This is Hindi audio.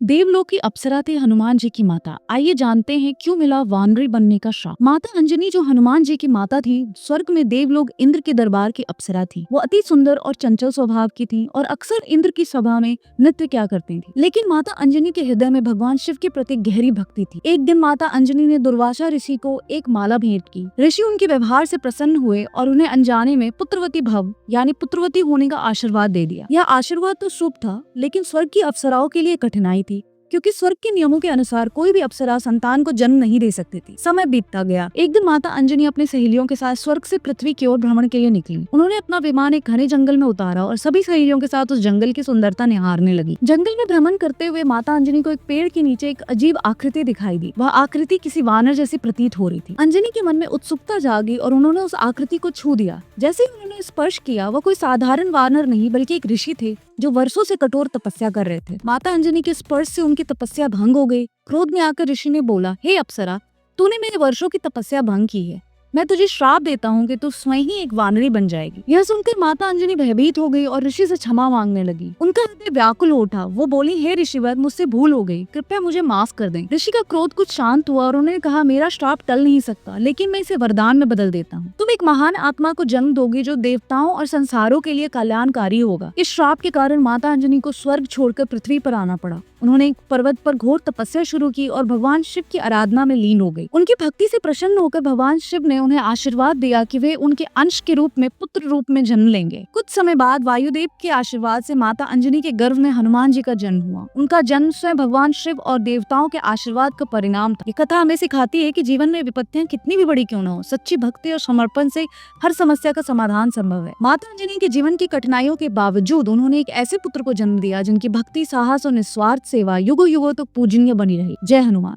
देवलोक की अप्सरा थी हनुमान जी की माता। आइए जानते हैं क्यों मिला वानरी बनने का श्राप। माता अंजनी जो हनुमान जी की माता थी, स्वर्ग में देवलोक इंद्र के दरबार की अप्सरा थी। वो अति सुंदर और चंचल स्वभाव की थी और अक्सर इंद्र की सभा में नृत्य क्या करती थी। लेकिन माता अंजनी के हृदय में भगवान शिव के प्रति गहरी भक्ति थी। एक दिन माता अंजनी ने दुर्वासा ऋषि को एक माला भेंट की। ऋषि उनके व्यवहार से प्रसन्न हुए और उन्हें अनजाने में पुत्रवती भव यानी पुत्रवती होने का आशीर्वाद दे दिया। यह आशीर्वाद तो शुभ था, लेकिन स्वर्ग की अप्सराओं के लिए कठिनाई थी, क्योंकि स्वर्ग के नियमों के अनुसार कोई भी अप्सरा संतान को जन्म नहीं दे सकती थी। समय बीतता गया। एक दिन माता अंजनी अपनी सहेलियों के साथ स्वर्ग से पृथ्वी की ओर भ्रमण के लिए निकली। उन्होंने अपना विमान एक घने जंगल में उतारा और सभी सहेलियों के साथ उस जंगल की सुंदरता निहारने लगी। जंगल में भ्रमण करते हुए माता अंजनी को एक पेड़ के नीचे एक अजीब आकृति दिखाई दी। वह आकृति किसी वानर जैसी प्रतीत हो रही थी। अंजनी के मन में उत्सुकता जागी और उन्होंने उस आकृति को छू दिया। जैसे ही उन्होंने स्पर्श किया, वह कोई साधारण वानर नहीं बल्कि एक ऋषि थे जो वर्षों से कठोर तपस्या कर रहे थे। माता अंजनी के स्पर्श से उनकी तपस्या भंग हो गई। क्रोध में आकर ऋषि ने बोला, हे अप्सरा, तूने मेरे वर्षों की तपस्या भंग की है। मैं तुझे श्राप देता हूँ कि तू स्वयं ही एक वानरी बन जाएगी। यह सुनकर माता अंजनी भयभीत हो गई और ऋषि से क्षमा मांगने लगी। उनका हृदय व्याकुल हो उठा। वो बोली, हे ऋषिवर, मुझसे भूल हो गई, कृपया मुझे माफ कर दें। ऋषि का क्रोध कुछ शांत हुआ और उन्होंने कहा, मेरा श्राप टल नहीं सकता, लेकिन मैं इसे वरदान में बदल देता हूँ। तुम एक महान आत्मा को जन्म दोगी जो देवताओं और संसारों के लिए कल्याणकारी होगा। इस श्राप के कारण माता अंजनी को स्वर्ग छोड़कर पृथ्वी पर आना पड़ा। उन्होंने एक पर्वत पर घोर तपस्या शुरू की और भगवान शिव की आराधना में लीन हो गई। उनकी भक्ति से प्रसन्न होकर भगवान शिव ने उन्हें आशीर्वाद दिया कि वे उनके अंश के रूप में पुत्र रूप में जन्म लेंगे। कुछ समय बाद वायुदेव के आशीर्वाद से माता अंजनी के गर्भ में हनुमान जी का जन्म हुआ। उनका जन्म स्वयं भगवान शिव और देवताओं के आशीर्वाद का परिणाम था। ये कथा हमें सिखाती है कि जीवन में विपत्तियां कितनी भी बड़ी क्यों न हो, सच्ची भक्ति और समर्पण से हर समस्या का समाधान संभव है। माता अंजनी के जीवन की कठिनाइयों के बावजूद उन्होंने एक ऐसे पुत्र को जन्म दिया जिनकी भक्ति, साहस और निस्वार्थ सेवा युगों युगों तक पूजनीय बनी रही। जय हनुमान।